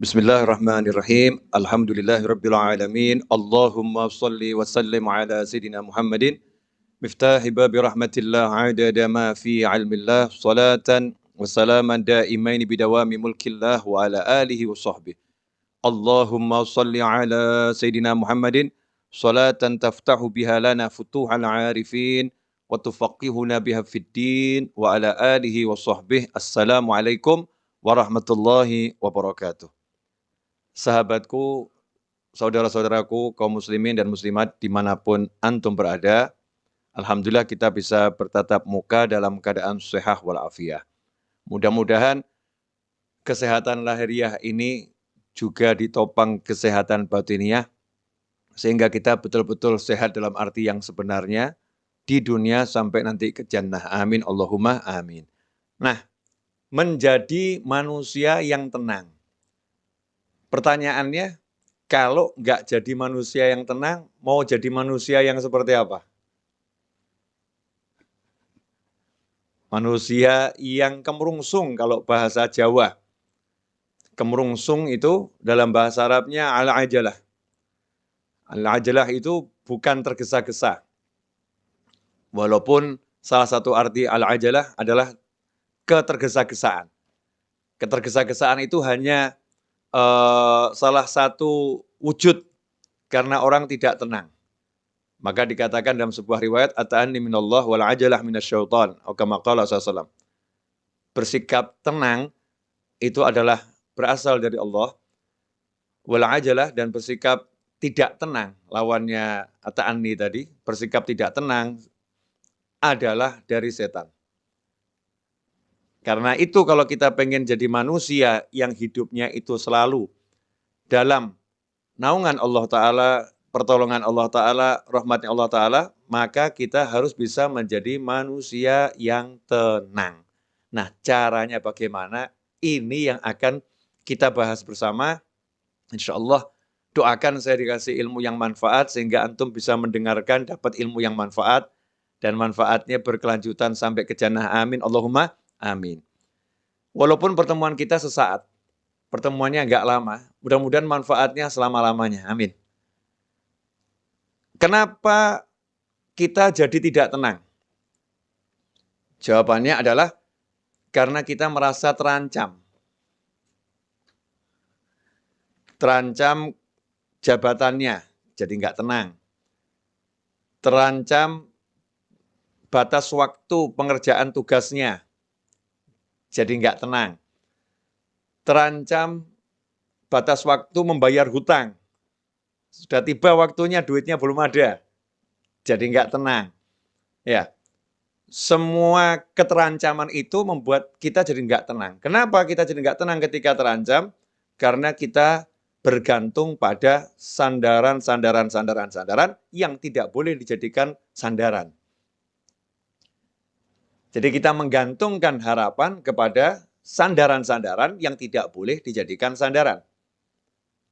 Bismillahirrahmanirrahim. Alhamdulillahirabbil alamin. Allahumma shalli wa sallim ala sayidina Muhammadin miftahi babi rahmatillah adada ma fi ilmillah salatan wa salaman daimain bidawami mulkillah wa ala alihi wa sahbihi. Allahumma shalli ala sayidina Muhammadin salatan taftahu biha lana futuhal arifin wa tufaqihuna biha fid din wa ala alihi wa sahbihi. Assalamualaikum warahmatullahi wabarakatuh. Sahabatku, saudara-saudaraku, kaum muslimin dan muslimat dimanapun antum berada, alhamdulillah kita bisa bertatap muka dalam keadaan sehat walafiat. Mudah-mudahan kesehatan lahiriah ini juga ditopang kesehatan batiniah, sehingga kita betul-betul sehat dalam arti yang sebenarnya di dunia sampai nanti ke jannah. Amin, Allahumma amin. Nah, menjadi manusia yang tenang. Pertanyaannya, kalau nggak jadi manusia yang tenang, mau jadi manusia yang seperti apa? Manusia yang kemerungsung kalau bahasa Jawa. Kemerungsung itu dalam bahasa Arabnya al-ajalah. Al-ajalah itu bukan tergesa-gesa. Walaupun salah satu arti al-ajalah adalah ketergesa-gesaan. Ketergesa-gesaan itu hanya salah satu wujud karena orang tidak tenang. Maka dikatakan dalam sebuah riwayat, ata'anni minallah wal ajalah minasyaitan, atau kama qala sallallahu. Bersikap tenang itu adalah berasal dari Allah. Wal ajalah, dan bersikap tidak tenang, lawannya ata'anni tadi, bersikap tidak tenang adalah dari setan. Karena itu kalau kita pengen jadi manusia yang hidupnya itu selalu dalam naungan Allah Ta'ala, pertolongan Allah Ta'ala, rahmatnya Allah Ta'ala, maka kita harus bisa menjadi manusia yang tenang. Nah, caranya bagaimana? Ini yang akan kita bahas bersama. Insya Allah, doakan saya dikasih ilmu yang manfaat, sehingga antum bisa mendengarkan, dapat ilmu yang manfaat, dan manfaatnya berkelanjutan sampai ke jannah. Amin, Allahumma amin. Walaupun pertemuan kita sesaat, pertemuannya enggak lama, mudah-mudahan manfaatnya selama-lamanya. Amin. Kenapa kita jadi tidak tenang? Jawabannya adalah karena kita merasa terancam. Terancam jabatannya, jadi enggak tenang. Terancam batas waktu pengerjaan tugasnya, jadi enggak tenang. Terancam batas waktu membayar hutang. Sudah tiba waktunya, duitnya belum ada, jadi enggak tenang. Ya, semua keterancaman itu membuat kita jadi enggak tenang. Kenapa kita jadi enggak tenang ketika terancam? Karena kita bergantung pada sandaran yang tidak boleh dijadikan sandaran. Jadi kita menggantungkan harapan kepada sandaran-sandaran yang tidak boleh dijadikan sandaran.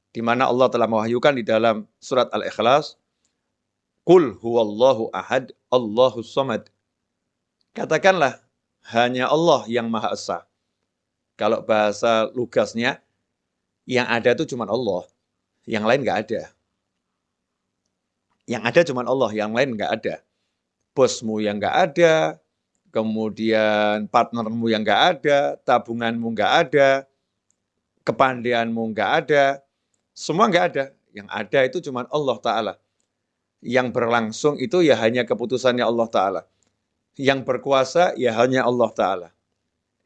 Di mana Allah telah mewahyukan di dalam surat Al-Ikhlas, Qul huwallahu ahad, Allahus samad. Katakanlah, hanya Allah yang Maha Esa. Kalau bahasa lugasnya, yang ada itu cuma Allah, yang lain nggak ada. Yang ada cuma Allah, yang lain nggak ada. Bosmu yang nggak ada, kemudian partnermu yang nggak ada, tabunganmu nggak ada, kepandaianmu nggak ada, semua nggak ada. Yang ada itu cuma Allah Ta'ala. Yang berlangsung itu ya hanya keputusannya Allah Ta'ala. Yang berkuasa ya hanya Allah Ta'ala.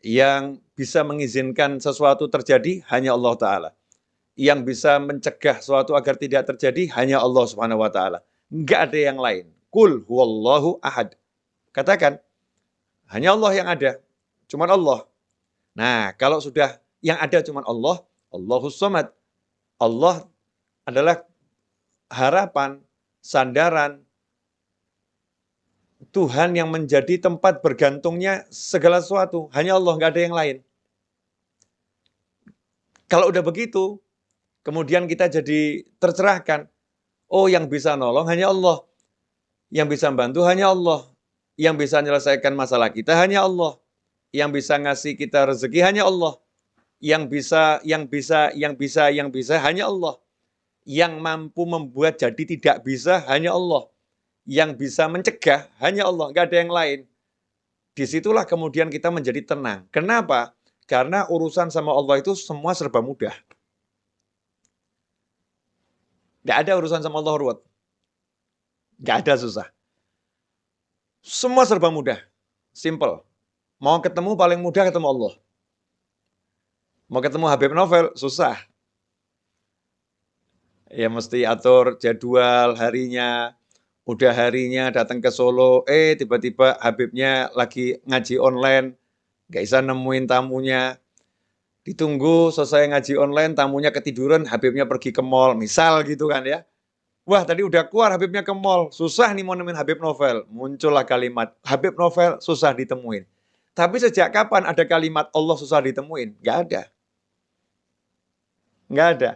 Yang bisa mengizinkan sesuatu terjadi hanya Allah Ta'ala. Yang bisa mencegah sesuatu agar tidak terjadi hanya Allah Subhanahu wa Ta'ala. Nggak ada yang lain. Qul huwallahu ahad. Katakan, hanya Allah yang ada, cuma Allah. Nah, kalau sudah yang ada cuma Allah, Allahus samad. Allah adalah harapan, sandaran, Tuhan yang menjadi tempat bergantungnya segala sesuatu. Hanya Allah, nggak ada yang lain. Kalau udah begitu, kemudian kita jadi tercerahkan. Oh, yang bisa nolong hanya Allah. Yang bisa membantu hanya Allah. Yang bisa menyelesaikan masalah kita hanya Allah. Yang bisa ngasih kita rezeki hanya Allah. Yang bisa hanya Allah. Yang mampu membuat jadi tidak bisa hanya Allah. Yang bisa mencegah hanya Allah, nggak ada yang lain. Disitulah kemudian kita menjadi tenang. Kenapa? Karena urusan sama Allah itu semua serba mudah. Nggak ada urusan sama Allah ruwet. Nggak ada susah. Semua serba mudah. Simple. Mau ketemu paling mudah ketemu Allah. Mau ketemu Habib Novel, susah. Ya mesti atur jadwal harinya. Udah harinya datang ke Solo, tiba-tiba Habibnya lagi ngaji online, nggak bisa nemuin tamunya. Ditunggu selesai ngaji online, tamunya ketiduran, Habibnya pergi ke mall, misal gitu kan ya. Wah tadi udah keluar Habibnya ke mall, susah nih mau nemuin Habib Novel. Muncullah kalimat, Habib Novel susah ditemuin. Tapi sejak kapan ada kalimat Allah susah ditemuin? Nggak ada. Nggak ada.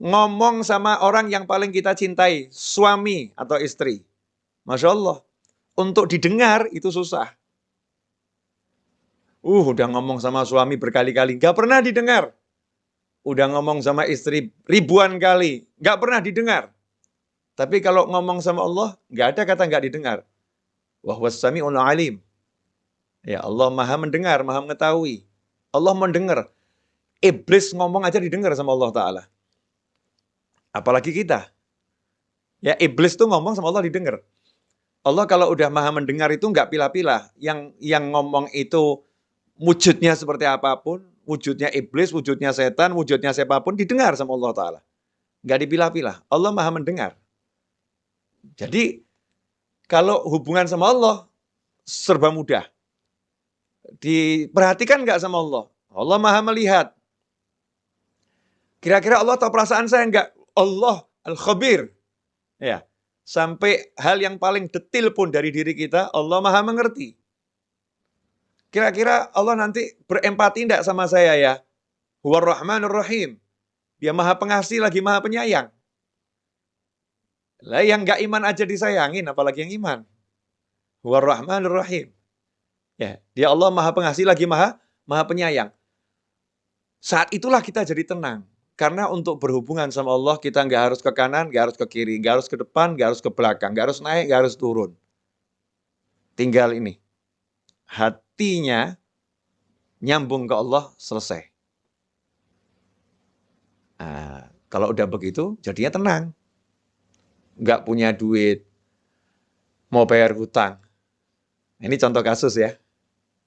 Ngomong sama orang yang paling kita cintai, suami atau istri. Masya Allah, untuk didengar itu susah. Udah ngomong sama suami berkali-kali, nggak pernah didengar. Udah ngomong sama istri ribuan kali, nggak pernah didengar. Tapi kalau ngomong sama Allah, nggak ada kata nggak didengar. Wa huwas sami'ul alim. Ya Allah maha mendengar, maha mengetahui. Allah mendengar. Iblis ngomong aja didengar sama Allah Ta'ala. Apalagi kita. Ya iblis tuh ngomong sama Allah didengar. Allah kalau udah maha mendengar itu nggak pilah-pilah. Yang ngomong itu wujudnya seperti apapun, wujudnya iblis, wujudnya setan, wujudnya siapapun, didengar sama Allah Ta'ala. Nggak dipilah-pilah. Allah maha mendengar. Jadi, kalau hubungan sama Allah, serba mudah. Diperhatikan nggak sama Allah? Allah maha melihat. Kira-kira Allah tahu perasaan saya nggak? Allah Al-Khabir. Ya. Sampai hal yang paling detil pun dari diri kita, Allah maha mengerti. Kira-kira Allah nanti berempati enggak sama saya ya? Huwar Rahmanur Rahim. Dia maha pengasih lagi maha penyayang. Lah yang enggak iman aja disayangin, apalagi yang iman. Huwar Rahmanur Rahim. Ya, dia Allah maha pengasih lagi maha penyayang. Saat itulah kita jadi tenang. Karena untuk berhubungan sama Allah, kita nggak harus ke kanan, nggak harus ke kiri, nggak harus ke depan, nggak harus ke belakang, nggak harus naik, nggak harus turun. Tinggal ini. Hatinya nyambung ke Allah, selesai. Nah, kalau udah begitu, jadinya tenang. Nggak punya duit, mau bayar hutang. Ini contoh kasus ya.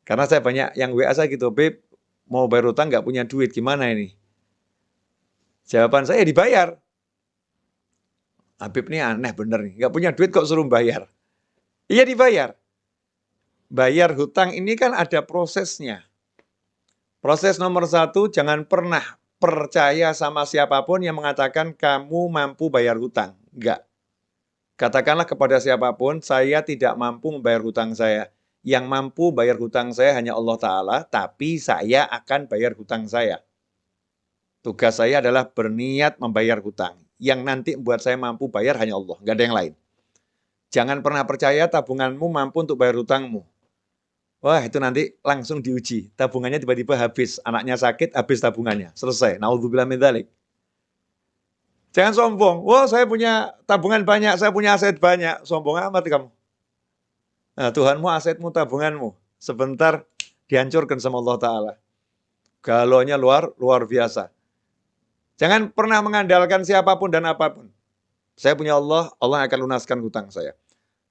Karena saya banyak yang WA saya gitu, Beb, mau bayar hutang nggak punya duit, gimana ini? Jawaban saya dibayar. Habib ini aneh bener nih, nggak punya duit kok suruh bayar. Iya dibayar. Bayar hutang ini kan ada prosesnya. Proses nomor 1, jangan pernah percaya sama siapapun yang mengatakan kamu mampu bayar hutang. Enggak. Katakanlah kepada siapapun, saya tidak mampu membayar hutang saya. Yang mampu bayar hutang saya hanya Allah Ta'ala, tapi saya akan bayar hutang saya. Tugas saya adalah berniat membayar hutang. Yang nanti membuat saya mampu bayar hanya Allah, nggak ada yang lain. Jangan pernah percaya tabunganmu mampu untuk bayar hutangmu. Wah, itu nanti langsung diuji. Tabungannya tiba-tiba habis. Anaknya sakit, habis tabungannya. Selesai. Naudzubillah min dzalik. Jangan sombong. Wah, saya punya tabungan banyak, saya punya aset banyak. Sombong amat kamu. Nah, Tuhanmu, asetmu, tabunganmu. Sebentar dihancurkan sama Allah Ta'ala. Galaunya luar biasa. Jangan pernah mengandalkan siapapun dan apapun. Saya punya Allah, Allah akan lunaskan hutang saya.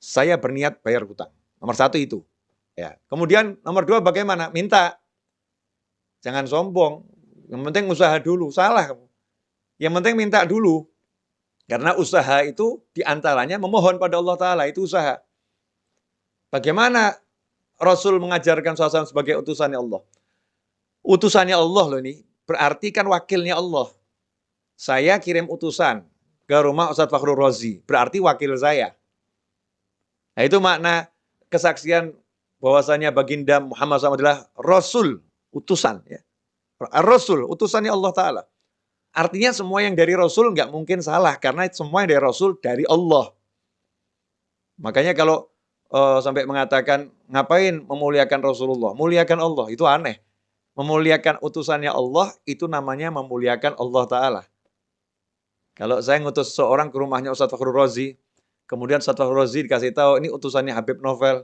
Saya berniat bayar hutang. Nomor 1 itu. Ya. Kemudian nomor 2 bagaimana? Minta. Jangan sombong. Yang penting usaha dulu. Salah kamu. Yang penting minta dulu. Karena usaha itu diantaranya memohon pada Allah Ta'ala. Itu usaha. Bagaimana Rasul mengajarkan SAW sebagai utusannya Allah? Utusannya Allah loh ini. Berarti kan wakilnya Allah. Saya kirim utusan ke rumah Ustadz Fakhrul Razi. Berarti wakil saya. Nah itu makna kesaksian bahwasanya baginda Muhammad SAW adalah Rasul, utusan. Ya. Rasul, utusannya Allah Ta'ala. Artinya semua yang dari Rasul nggak mungkin salah. Karena semua yang dari Rasul dari Allah. Makanya kalau sampai mengatakan, ngapain memuliakan Rasulullah? Muliakan Allah, itu aneh. Memuliakan utusannya Allah itu namanya memuliakan Allah Ta'ala. Kalau saya ngutus seorang ke rumahnya Ustaz Fakhrul Razi, kemudian Ustaz Fakhrul Razi dikasih tahu ini utusannya Habib Novel.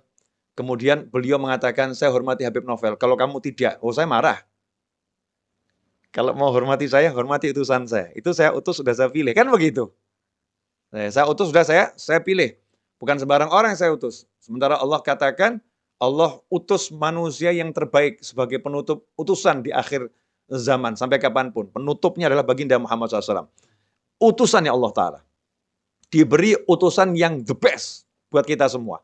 Kemudian beliau mengatakan, saya hormati Habib Novel. Kalau kamu tidak, saya marah. Kalau mau hormati saya, hormati utusan saya. Itu saya utus, sudah saya pilih. Kan begitu. Saya utus, sudah saya pilih. Bukan sembarang orang yang saya utus. Sementara Allah katakan, Allah utus manusia yang terbaik sebagai penutup utusan di akhir zaman. Sampai kapanpun. Penutupnya adalah baginda Muhammad SAW. Utusannya Allah Ta'ala. Diberi utusan yang the best buat kita semua.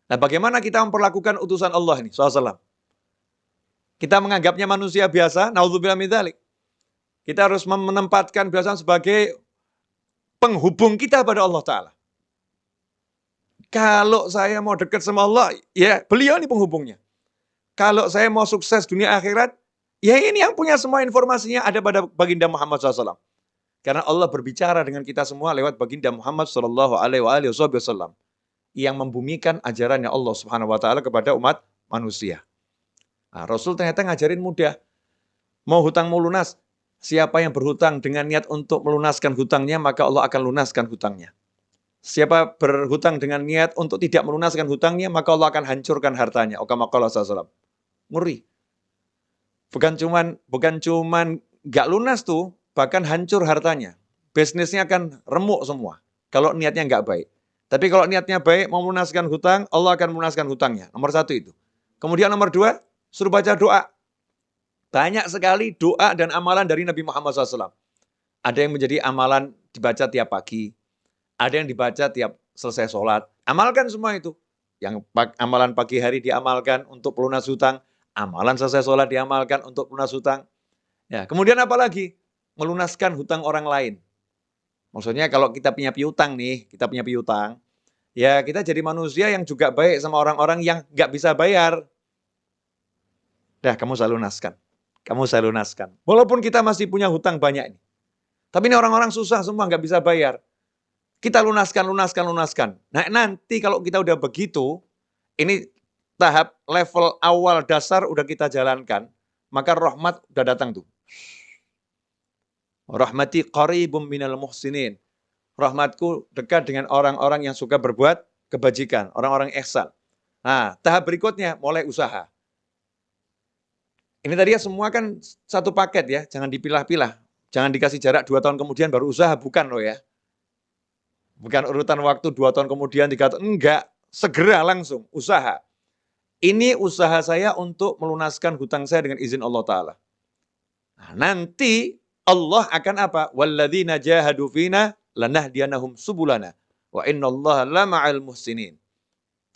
Nah, bagaimana kita memperlakukan utusan Allah ini, SAW? Kita menganggapnya manusia biasa, naudzubillah min dzalik. Kita harus menempatkan biasa sebagai penghubung kita pada Allah Ta'ala. Kalau saya mau dekat sama Allah, ya beliau ini penghubungnya. Kalau saya mau sukses dunia akhirat, ya ini yang punya semua informasinya ada pada baginda Muhammad SAW. Karena Allah berbicara dengan kita semua lewat baginda Muhammad SAW. Yang membumikan ajarannya Allah Subhanahu Wa Ta'ala kepada umat manusia. Nah, Rasul ternyata ngajarin mudah. Mau hutang mau lunas, siapa yang berhutang dengan niat untuk melunaskan hutangnya, maka Allah akan lunaskan hutangnya. Siapa berhutang dengan niat untuk tidak melunaskan hutangnya, maka Allah akan hancurkan hartanya. Kama qala sallallahu. Ngeri. Bukan cuman nggak lunas tuh, bahkan hancur hartanya. Bisnisnya akan remuk semua. Kalau niatnya nggak baik. Tapi kalau niatnya baik, mau melunaskan hutang, Allah akan melunaskan hutangnya. Nomor 1 itu. Kemudian nomor 2, suruh baca doa. Banyak sekali doa dan amalan dari Nabi Muhammad SAW. Ada yang menjadi amalan dibaca tiap pagi. Ada yang dibaca tiap selesai sholat. Amalkan semua itu. Yang amalan pagi hari diamalkan untuk pelunas hutang. Amalan selesai sholat diamalkan untuk pelunas hutang. Ya, kemudian apa lagi? Melunaskan hutang orang lain. Maksudnya kalau kita punya piutang nih, ya kita jadi manusia yang juga baik sama orang-orang yang nggak bisa bayar. Dah, kamu saya lunaskan. Walaupun kita masih punya hutang banyak ini. Tapi ini orang-orang susah semua, nggak bisa bayar. Kita lunaskan. Nah, nanti kalau kita udah begitu, ini tahap level awal dasar udah kita jalankan, maka rahmat udah datang tuh. Rahmati qaribum minal muhsinin. Rahmatku dekat dengan orang-orang yang suka berbuat kebajikan, orang-orang ihsan. Nah, tahap berikutnya mulai usaha. Ini tadi ya semua kan satu paket ya, jangan dipilah-pilah. Jangan dikasih jarak 2 tahun kemudian baru usaha, bukan loh ya. Bukan urutan waktu 2 tahun kemudian, 3 tahun, enggak. Segera langsung, usaha. Ini usaha saya untuk melunaskan hutang saya dengan izin Allah Ta'ala. Nah, nanti Allah akan apa? Walladzina jahadu fina lanahdiyanahum subulana wa innallaha lama'al muhsinin.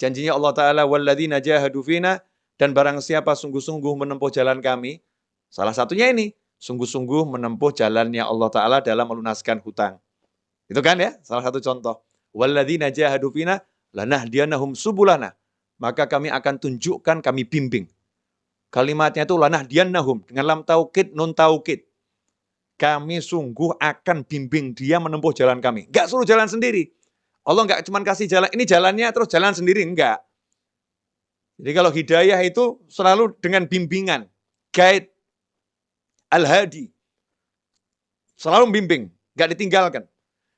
Janjinya Allah Ta'ala, walladzina jahadu fina, dan barang siapa sungguh-sungguh menempuh jalan kami, salah satunya ini, sungguh-sungguh menempuh jalannya Allah Ta'ala dalam melunaskan hutang. Itu kan ya, salah satu contoh. Walladzina jahadu fina lanahdiyanahum subulana. Maka kami akan tunjukkan, kami bimbing. Kalimatnya itu lanahdiyanahum, dengan lam taukid, nun taukid. Kami sungguh akan bimbing dia menempuh jalan kami. Enggak suruh jalan sendiri. Allah enggak cuma kasih jalan, ini jalannya terus jalan sendiri, enggak. Jadi kalau hidayah itu selalu dengan bimbingan, guide, al-hadi. Selalu membimbing, enggak ditinggalkan.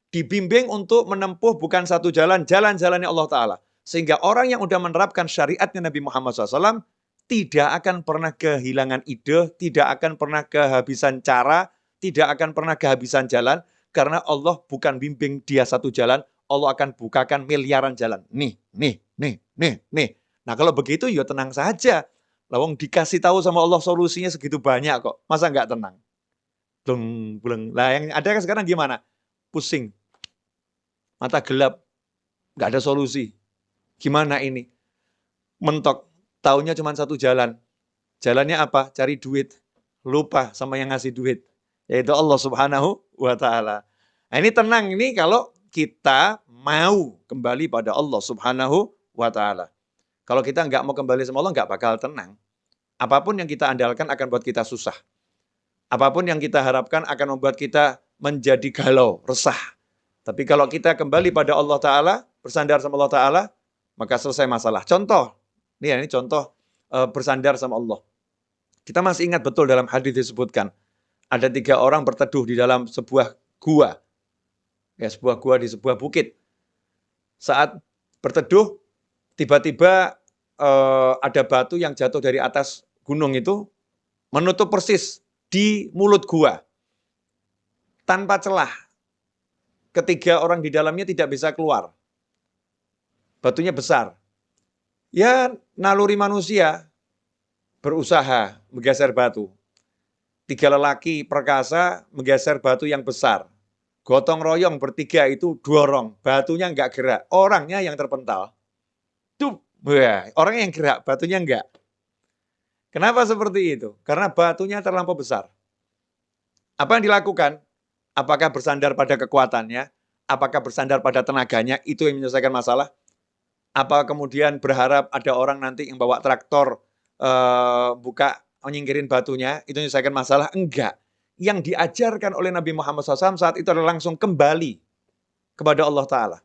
Dibimbing untuk menempuh bukan satu jalan, jalan-jalannya Allah Ta'ala. Sehingga orang yang sudah menerapkan syariatnya Nabi Muhammad SAW, tidak akan pernah kehilangan ide, tidak akan pernah kehabisan cara, tidak akan pernah kehabisan jalan, karena Allah bukan bimbing dia satu jalan, Allah akan bukakan miliaran jalan. Nih. Nah kalau begitu ya tenang saja. Lawang dikasih tahu sama Allah solusinya segitu banyak kok. Masa nggak tenang? Bleng. Lah yang ada kan sekarang gimana? Pusing. Mata gelap. Nggak ada solusi. Gimana ini? Mentok. Taunya cuma satu jalan. Jalannya apa? Cari duit. Lupa sama yang ngasih duit. Yaitu Allah Subhanahu wa Ta'ala. Nah, ini tenang ini kalau kita mau kembali pada Allah Subhanahu wa Ta'ala. Kalau kita nggak mau kembali sama Allah, nggak bakal tenang. Apapun yang kita andalkan akan buat kita susah. Apapun yang kita harapkan akan membuat kita menjadi galau, resah. Tapi kalau kita kembali pada Allah Ta'ala, bersandar sama Allah Ta'ala, maka selesai masalah. Contoh, ini contoh bersandar sama Allah. Kita masih ingat betul dalam hadis disebutkan, ada 3 orang berteduh di dalam sebuah gua. Ya, sebuah gua di sebuah bukit. Saat berteduh, tiba-tiba ada batu yang jatuh dari atas gunung itu, menutup persis di mulut gua. Tanpa celah. Ketiga orang di dalamnya tidak bisa keluar. Batunya besar. Ya, naluri manusia berusaha menggeser batu. 3 lelaki perkasa menggeser batu yang besar. Gotong royong bertiga itu dorong. Batunya enggak gerak. Orangnya yang terpental. Tuh, orangnya yang gerak, batunya enggak. Kenapa seperti itu? Karena batunya terlampau besar. Apa yang dilakukan? Apakah bersandar pada kekuatannya? Apakah bersandar pada tenaganya? Itu yang menyelesaikan masalah? Apa kemudian berharap ada orang nanti yang bawa traktor buka menyingkirin batunya, itu menyelesaikan masalah? Enggak. Yang diajarkan oleh Nabi Muhammad SAW saat itu adalah langsung kembali kepada Allah Ta'ala.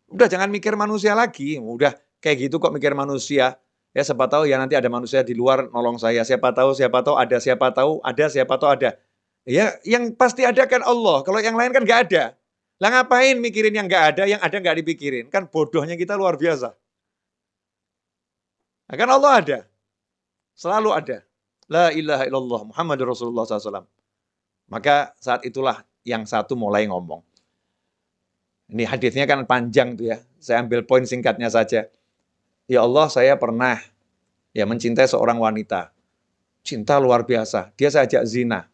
Udah jangan mikir manusia lagi, udah kayak gitu kok mikir manusia. Ya siapa tahu ya nanti ada manusia di luar nolong saya, siapa tahu ada, siapa tahu ada. Ya yang pasti ada kan Allah, kalau yang lain kan nggak ada. Lah ngapain mikirin yang nggak ada, yang ada nggak dipikirin? Kan bodohnya kita luar biasa. Nah, kan Allah ada. Selalu ada. La ilaha illallah Muhammadur Rasulullah SAW. Maka saat itulah yang satu mulai ngomong. Ini hadisnya kan panjang tuh ya. Saya ambil poin singkatnya saja. Ya Allah, saya pernah ya mencintai seorang wanita. Cinta luar biasa. Dia saya ajak zina.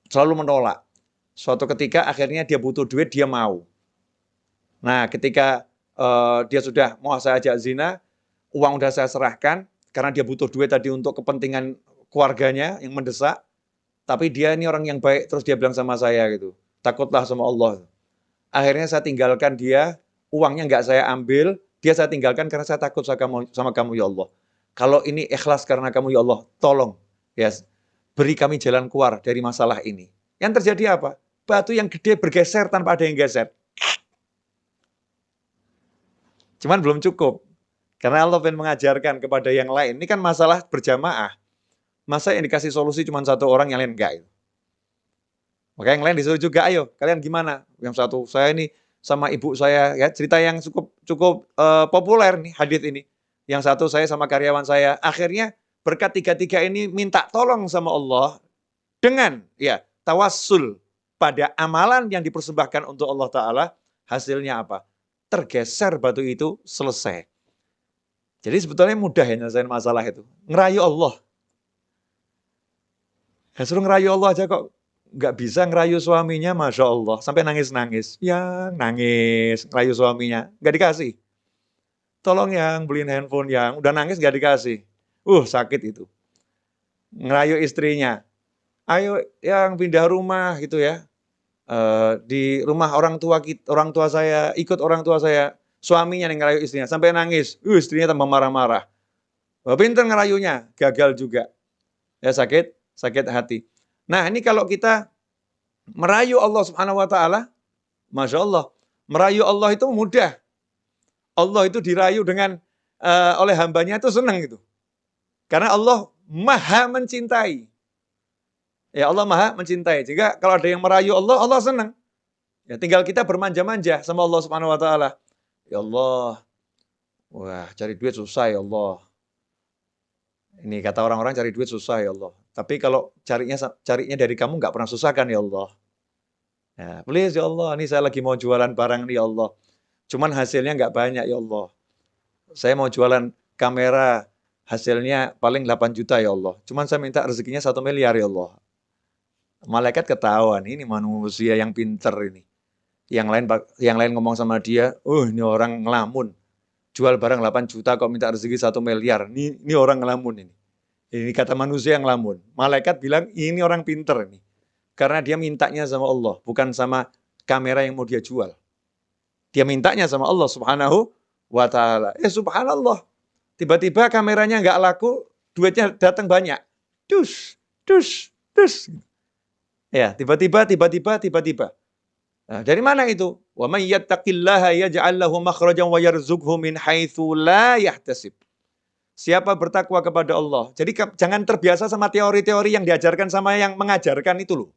Selalu menolak. Suatu ketika akhirnya dia butuh duit, dia mau. Nah, ketika dia sudah mau saya ajak zina, uang udah saya serahkan, karena dia butuh duit tadi untuk kepentingan keluarganya yang mendesak, tapi dia ini orang yang baik, terus dia bilang sama saya gitu, takutlah sama Allah. Akhirnya saya tinggalkan dia, uangnya nggak saya ambil, dia saya tinggalkan karena saya takut sama kamu ya Allah. Kalau ini ikhlas karena kamu ya Allah, tolong ya beri kami jalan keluar dari masalah ini. Yang terjadi apa? Batu yang gede bergeser tanpa ada yang geser. Cuman belum cukup. Karena Allah ingin mengajarkan kepada yang lain. Ini kan masalah berjamaah. Masa yang dikasih solusi cuma satu orang, yang lain enggak. Maka yang lain disuruh juga, ayo kalian gimana? Yang satu, saya ini sama ibu saya, ya cerita yang cukup populer nih hadis ini. Yang satu saya sama karyawan saya. Akhirnya berkat tiga-tiga ini minta tolong sama Allah dengan ya tawassul pada amalan yang dipersembahkan untuk Allah Ta'ala. Hasilnya apa? Tergeser batu itu, selesai. Jadi sebetulnya mudah ya nyelesain masalah itu. Ngerayu Allah. Ya, suruh ngerayu Allah aja kok nggak bisa ngerayu suaminya, Masya Allah. Sampai nangis-nangis. Ya nangis, ngerayu suaminya. Nggak dikasih. Tolong yang beliin handphone yang. Udah nangis nggak dikasih. Sakit itu. Ngerayu istrinya. Ayo yang pindah rumah gitu ya. Di rumah orang tua saya, ikut orang tua saya. Suaminya yang ngerayu istrinya. Sampai nangis. Istrinya tambah marah-marah. Pinter ngerayunya. Gagal juga. Ya sakit hati. Nah ini kalau kita merayu Allah Subhanahu Wa Taala, Masya Allah, merayu Allah itu mudah. Allah itu dirayu dengan oleh hambanya itu senang gitu. Karena Allah maha mencintai. Ya Allah maha mencintai. Jika kalau ada yang merayu Allah, Allah senang. Ya tinggal kita bermanja-manja sama Allah Subhanahu Wa Taala. Ya Allah, wah cari duit susah ya Allah. Ini kata orang-orang cari duit susah ya Allah. Tapi kalau carinya dari kamu nggak pernah susah kan ya Allah. Ya, please ya Allah, ini saya lagi mau jualan barang nih ya Allah. Cuman hasilnya nggak banyak ya Allah. Saya mau jualan kamera, hasilnya paling 8 juta ya Allah. Cuman saya minta rezekinya 1 miliar ya Allah. Malaikat ketahuan, ini manusia yang pinter ini. Yang lain ngomong sama dia, ini orang ngelamun. Jual barang 8 juta kok minta rezeki 1 miliar. Ini orang ngelamun ini. Ini kata manusia yang ngelamun. Malaikat bilang ini orang pinter ini. Karena dia mintanya sama Allah, bukan sama kamera yang mau dia jual. Dia mintanya sama Allah Subhanahu Wa Ta'ala. Subhanallah. Tiba-tiba kameranya nggak laku, duitnya datang banyak. Dus. Ya, tiba-tiba. Nah, dari mana itu? Wa may yattaqillaha yaj'al lahu makhrajan wa yarzuqhu min haitsu la yahtasib. siapa bertakwa kepada Allah. Jadi jangan terbiasa sama teori-teori yang diajarkan sama yang mengajarkan itu loh.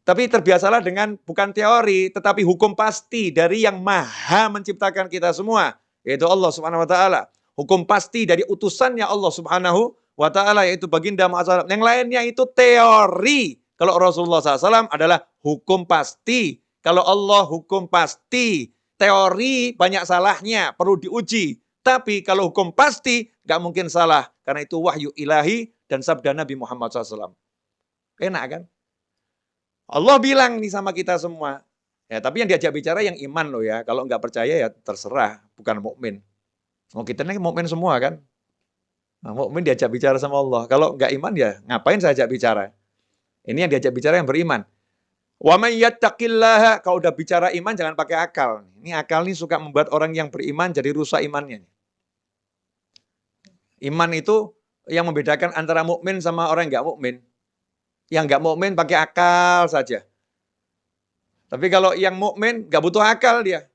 Tapi terbiasalah dengan bukan teori, tetapi hukum pasti dari yang maha menciptakan kita semua, yaitu Allah Subhanahu wa Ta'ala. Hukum pasti dari utusannya Allah Subhanahu wa Ta'ala, yaitu baginda Muhammad SAW. Yang lainnya itu teori. Kalau Rasulullah SAW adalah hukum pasti. Kalau Allah hukum pasti. Teori banyak salahnya, perlu diuji. Tapi kalau hukum pasti, nggak mungkin salah. Karena itu wahyu ilahi dan sabda Nabi Muhammad SAW. Enak kan? Allah bilang nih sama kita semua. Ya, tapi yang diajak bicara yang iman loh ya. Kalau nggak percaya ya terserah, bukan mukmin. Oh, kita ini mukmin semua kan. Nah, mukmin diajak bicara sama Allah. Kalau nggak iman ya ngapain saya ajak bicara? Ini yang diajak bicara yang beriman. Wa may yattaqillaha, kalau udah bicara iman jangan pakai akal. Ini akal nih suka membuat orang yang beriman jadi rusak imannya. Iman itu yang membedakan antara mukmin sama orang yang nggak mukmin. Yang nggak mukmin pakai akal saja. Tapi kalau yang mukmin nggak butuh akal dia.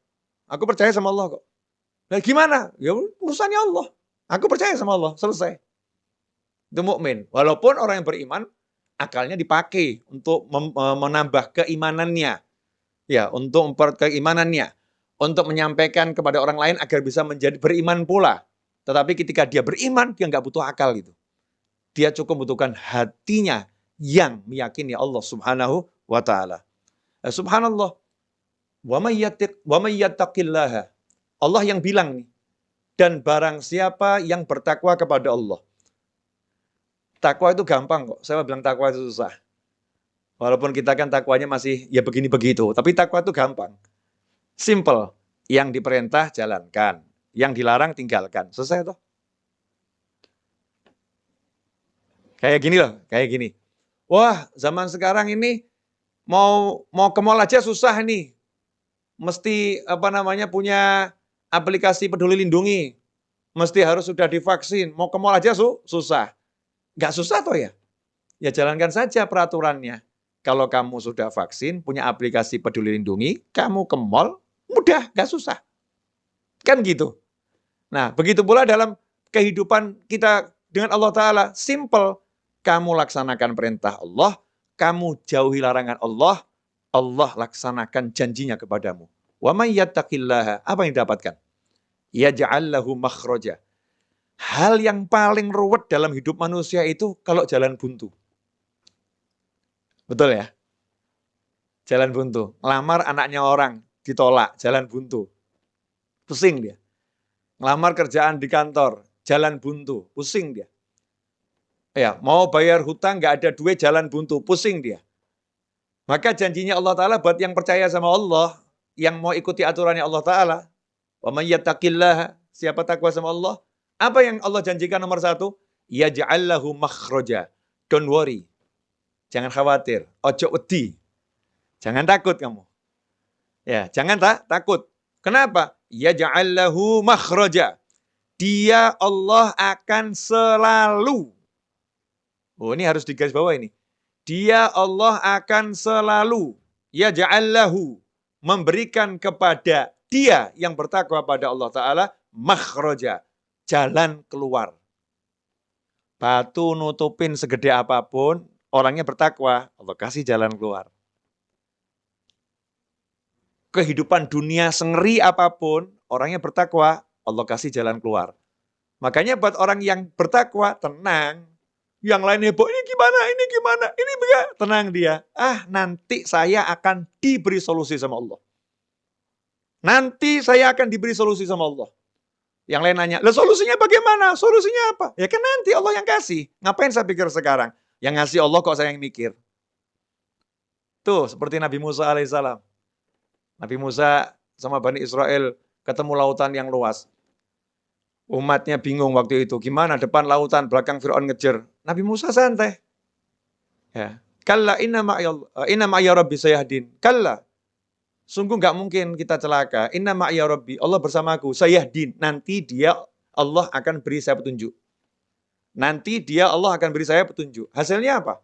Aku percaya sama Allah kok. Nah gimana? Ya urusannya Allah. Aku percaya sama Allah, selesai. Itu mukmin. Walaupun orang yang beriman akalnya dipakai untuk menambah keimanannya. Ya, untuk memperkuat keimanannya, untuk menyampaikan kepada orang lain agar bisa menjadi beriman pula. Tetapi ketika dia beriman, dia nggak butuh akal gitu. Dia cukup membutuhkan hatinya yang meyakini Allah Subhanahu wa Ta'ala. Subhanallah. Wa may yattaqillaha. Allah yang bilang nih. Dan barang siapa yang bertakwa kepada Allah. Takwa itu gampang kok. Saya bilang takwa itu susah. Walaupun kita kan takwanya masih ya begini begitu. Tapi takwa itu gampang. Simple. Yang diperintah jalankan. Yang dilarang tinggalkan. Selesai toh. Kayak gini loh. Kayak gini. Wah, zaman sekarang ini mau ke mall aja susah nih. Mesti punya aplikasi Peduli Lindungi. Mesti harus sudah divaksin. Mau ke mall aja susah. Nggak susah toh ya? Ya jalankan saja peraturannya. Kalau kamu sudah vaksin, punya aplikasi Peduli Lindungi, kamu ke mall, mudah, nggak susah. Kan gitu. Nah, begitu pula dalam kehidupan kita dengan Allah Ta'ala. Simple. Kamu laksanakan perintah Allah, kamu jauhi larangan Allah, Allah laksanakan janjinya kepadamu. Wa may yattaqillaha, apa yang didapatkan? Yaj'al lahu makhraja. Hal yang paling ruwet dalam hidup manusia itu kalau jalan buntu. Betul ya? Jalan buntu. Ngelamar anaknya orang, ditolak, jalan buntu. Pusing dia. Ngelamar kerjaan di kantor, jalan buntu, pusing dia. Ya, mau bayar hutang nggak ada duit, jalan buntu, pusing dia. Maka janjinya Allah Ta'ala buat yang percaya sama Allah, yang mau ikuti aturannya Allah Ta'ala, wa may yattaqillaha, siapa takwa sama Allah, apa yang Allah janjikan nomor satu? Yaj'al lahu makhraja. Don't worry. Jangan khawatir. Ojo wedi. Jangan takut kamu. Ya, jangan takut. Kenapa? Yaj'al lahu makhraja. Dia Allah akan selalu. Oh, ini harus digaris bawah ini. Dia Allah akan selalu yaj'al lahu, memberikan kepada dia yang bertakwa pada Allah Ta'ala makhraja, jalan keluar. Batu nutupin segede apapun, orangnya bertakwa, Allah kasih jalan keluar. Kehidupan dunia sengeri apapun, orangnya bertakwa, Allah kasih jalan keluar. Makanya buat orang yang bertakwa, tenang. Yang lain heboh, ini gimana, ini bagaimana. Tenang dia. Nanti saya akan diberi solusi sama Allah. Nanti saya akan diberi solusi sama Allah. Yang lain nanya, lah solusinya bagaimana? Solusinya apa? Ya kan nanti Allah yang kasih. Ngapain saya pikir sekarang? Yang ngasih Allah kok saya yang mikir. Tuh, seperti Nabi Musa alaihissalam. Nabi Musa sama Bani Israel ketemu lautan yang luas. Umatnya bingung waktu itu. Gimana depan lautan, belakang Fir'aun ngejar. Nabi Musa santai. Ya. Kalla inna ma'ya rabbi sayahdin. Kalla. Sungguh nggak mungkin kita celaka. Inna ma'ya rabbi. Allah bersamaku. Sayahdin. Nanti dia Allah akan beri saya petunjuk. Nanti dia Allah akan beri saya petunjuk. Hasilnya apa?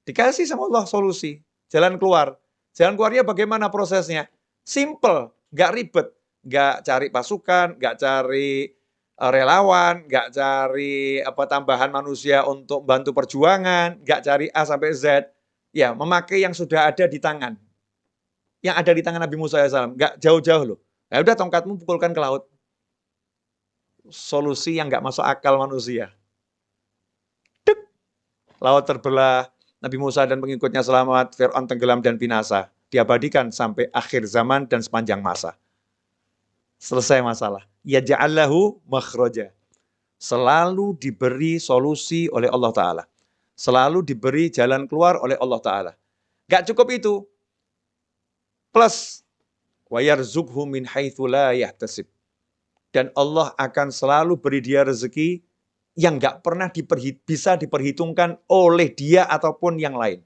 Dikasih sama Allah solusi. Jalan keluar. Jalan keluarnya bagaimana prosesnya? Simple. Nggak ribet. Nggak cari pasukan. Nggak cari relawan, nggak cari tambahan manusia untuk bantu perjuangan, nggak cari A sampai Z, ya memakai yang sudah ada di tangan. Yang ada di tangan Nabi Musa AS, nggak jauh-jauh loh. Ya udah tongkatmu pukulkan ke laut. Solusi yang nggak masuk akal manusia. Dek, laut terbelah, Nabi Musa dan pengikutnya selamat, Fir'aun tenggelam dan binasa. Diabadikan sampai akhir zaman dan sepanjang masa. Selesai masalah. Ya ja'allahu makhraja. Selalu diberi solusi oleh Allah Ta'ala. Selalu diberi jalan keluar oleh Allah Ta'ala. Gak cukup itu. Plus, wa yarzukhu min haitsu la yahtasib. Dan Allah akan selalu beri dia rezeki yang gak pernah bisa diperhitungkan oleh dia ataupun yang lain.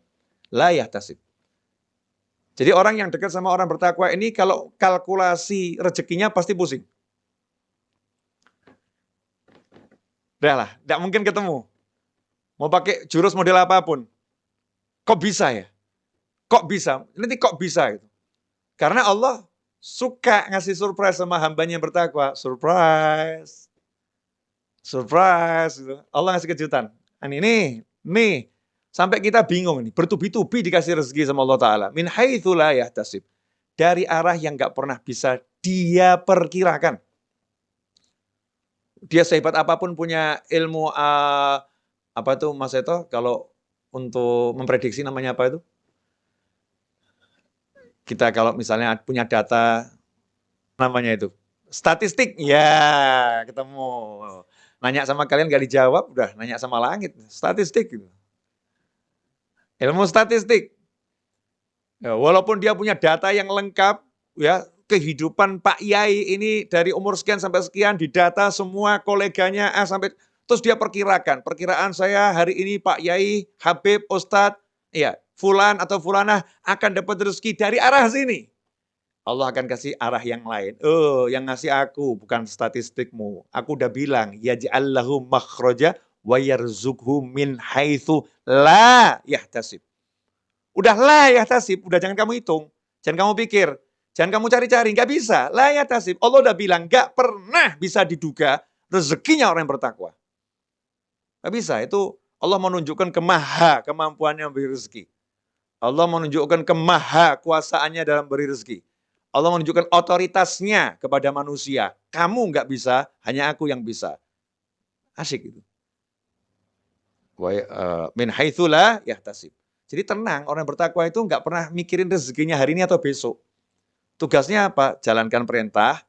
La yahtasib. Jadi orang yang dekat sama orang bertakwa ini kalau kalkulasi rezekinya pasti pusing. Udah lah, gak mungkin ketemu. Mau pakai jurus model apapun. Kok bisa ya? Kok bisa? Nanti kok bisa gitu. Karena Allah suka ngasih surprise sama hambanya yang bertakwa. Surprise. Surprise. Gitu. Allah ngasih kejutan. Nih. Sampai kita bingung nih. Bertubi-tubi dikasih rezeki sama Allah Ta'ala. Min haitsu la yahtasib. Dari arah yang gak pernah bisa dia perkirakan. Dia sehebat apapun punya ilmu, apa tuh Mas Eto, kalau untuk memprediksi namanya apa itu? Kita kalau misalnya punya data, namanya itu statistik, ya ketemu. Nanya sama kalian gak dijawab, udah nanya sama langit, statistik. Gitu. Ilmu statistik. Ya, walaupun dia punya data yang lengkap, ya kehidupan Pak Yai ini dari umur sekian sampai sekian, didata semua koleganya sampai, terus dia perkiraan saya hari ini Pak Yai, Habib, Ustadz, ya Fulan atau Fulanah akan dapat rezeki dari arah sini. Allah akan kasih arah yang lain. Oh, yang ngasih aku bukan statistikmu. Aku udah bilang, yaj'allahu makhraja wa yarzukhu min haitsu la yahtasib. Udah la yahtasib, udah jangan kamu hitung. Jangan kamu pikir, jangan kamu cari-cari, nggak bisa. La yahtasib. Allah udah bilang, nggak pernah bisa diduga rezekinya orang yang bertakwa. Nggak bisa, itu Allah menunjukkan kemampuannya memberi rezeki. Allah menunjukkan kuasaannya dalam beri rezeki. Allah menunjukkan otoritasnya kepada manusia. Kamu nggak bisa, hanya aku yang bisa. Asyik itu. Min haitsu la yahtasib. Jadi tenang, orang bertakwa itu nggak pernah mikirin rezekinya hari ini atau besok. Tugasnya apa? Jalankan perintah,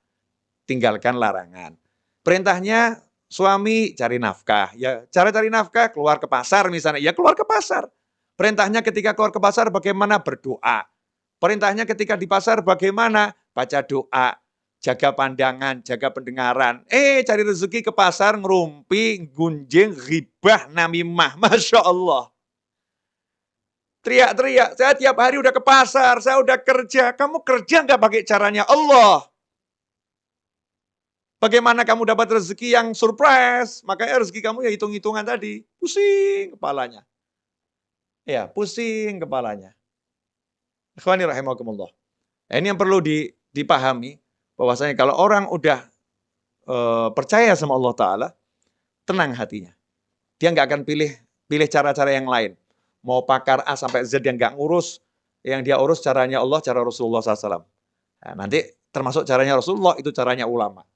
tinggalkan larangan. Perintahnya suami cari nafkah. Ya, cara cari nafkah keluar ke pasar misalnya. Ya keluar ke pasar. Perintahnya ketika keluar ke pasar bagaimana? Berdoa. Perintahnya ketika di pasar bagaimana? Baca doa, jaga pandangan, jaga pendengaran. Cari rezeki ke pasar, ngerumpi, gunjing, ghibah, namimah. Masya Allah. Teriak-teriak, saya tiap hari udah ke pasar, saya udah kerja. Kamu kerja nggak pakai caranya Allah? Bagaimana kamu dapat rezeki yang surprise? Makanya rezeki kamu ya hitung-hitungan tadi. Pusing kepalanya. Ya, pusing kepalanya. Ikhwani rahimakumullah. Ini yang perlu dipahami, bahwasanya kalau orang udah percaya sama Allah Ta'ala, tenang hatinya. Dia nggak akan pilih cara-cara yang lain. Mau pakar A sampai Z yang nggak ngurus, yang dia urus caranya Allah, cara Rasulullah SAW. Nah, nanti termasuk caranya Rasulullah, itu caranya ulama.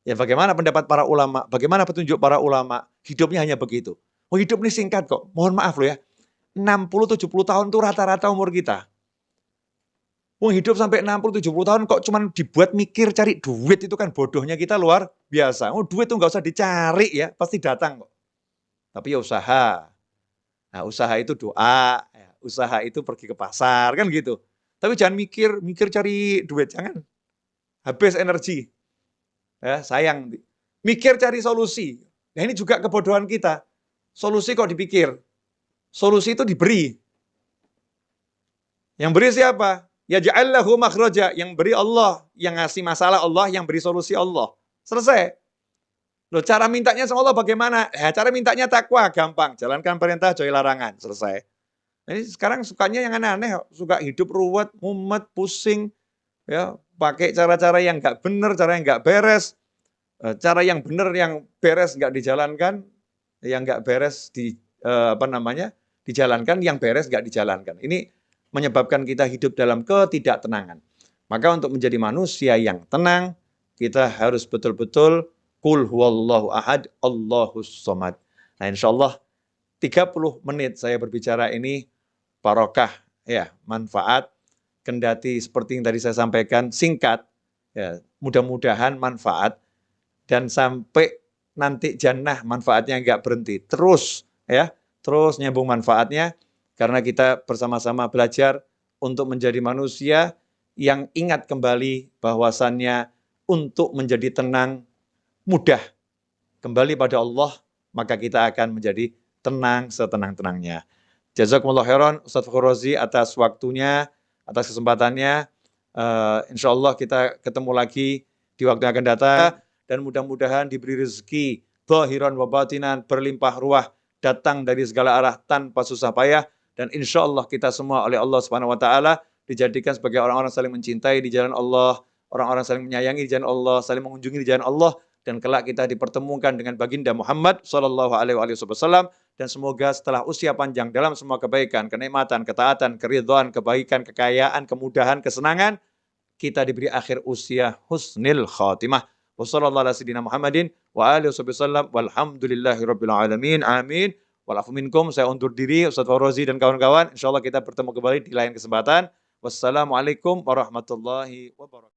Ya bagaimana pendapat para ulama, bagaimana petunjuk para ulama, hidupnya hanya begitu. Oh hidup ini singkat kok, mohon maaf loh ya. 60-70 tahun itu rata-rata umur kita. Hidup sampai 60-70 tahun kok cuman dibuat mikir cari duit, itu kan bodohnya kita luar biasa. Duit tuh nggak usah dicari ya, pasti datang kok. Tapi ya usaha. Nah, usaha itu doa, ya, usaha itu pergi ke pasar, kan gitu. Tapi jangan mikir cari duit, jangan. Habis energi. Ya, sayang. Mikir cari solusi. Nah, ini juga kebodohan kita. Solusi kok dipikir. Solusi itu diberi. Yang beri siapa? Ya ja'allahu makhraja, yang beri Allah, yang ngasih masalah Allah, yang beri solusi Allah. Selesai. Loh, cara mintanya sama Allah bagaimana? Cara mintanya takwa, gampang. Jalankan perintah, jauhi larangan. Selesai. Ini sekarang sukanya yang aneh-aneh, suka hidup ruwet, mumet, pusing, ya, pakai cara-cara yang nggak benar, cara yang nggak beres. Cara yang benar, yang beres nggak dijalankan, yang nggak beres apa namanya, dijalankan, yang beres nggak dijalankan. Ini menyebabkan kita hidup dalam ketidaktenangan. Maka untuk menjadi manusia yang tenang, kita harus betul-betul Qul huwallahu ahad, Allahus somad. Nah, insya Allah 30 menit saya berbicara ini barokah, ya, manfaat. Kendati seperti yang tadi saya sampaikan, singkat, ya, mudah-mudahan manfaat. Dan sampai nanti jannah manfaatnya nggak berhenti. Terus, ya, terus nyambung manfaatnya, karena kita bersama-sama belajar untuk menjadi manusia yang ingat kembali bahwasannya untuk menjadi tenang mudah kembali pada Allah, maka kita akan menjadi tenang setenang-tenangnya. Jazakumullah khairan Ustaz Fakhr Razi atas waktunya, atas kesempatannya. Insya Allah kita ketemu lagi di waktu yang akan datang, dan mudah-mudahan diberi rezeki zahiran wa batinan, berlimpah ruah, datang dari segala arah tanpa susah payah, dan insya Allah kita semua oleh Allah Subhanahu wa taala dijadikan sebagai orang-orang saling mencintai di jalan Allah, orang-orang saling menyayangi di jalan Allah, saling mengunjungi di jalan Allah, dan kelak kita dipertemukan dengan baginda Muhammad sallallahu alaihi wasallam. Dan semoga setelah usia panjang dalam semua kebaikan, kenikmatan, ketaatan, keridhaan, kebaikan, kekayaan, kemudahan, kesenangan, kita diberi akhir usia husnil khatimah. Wassallallahu ala sayyidina Muhammadin wa alihi wasallam walhamdulillahi rabbil alamin. Amin. Walafu minkum, saya undur diri, Ustaz Fakhr Razi dan kawan-kawan. Insyaallah kita bertemu kembali di lain kesempatan. Wassalamualaikum warahmatullahi wabarakatuh.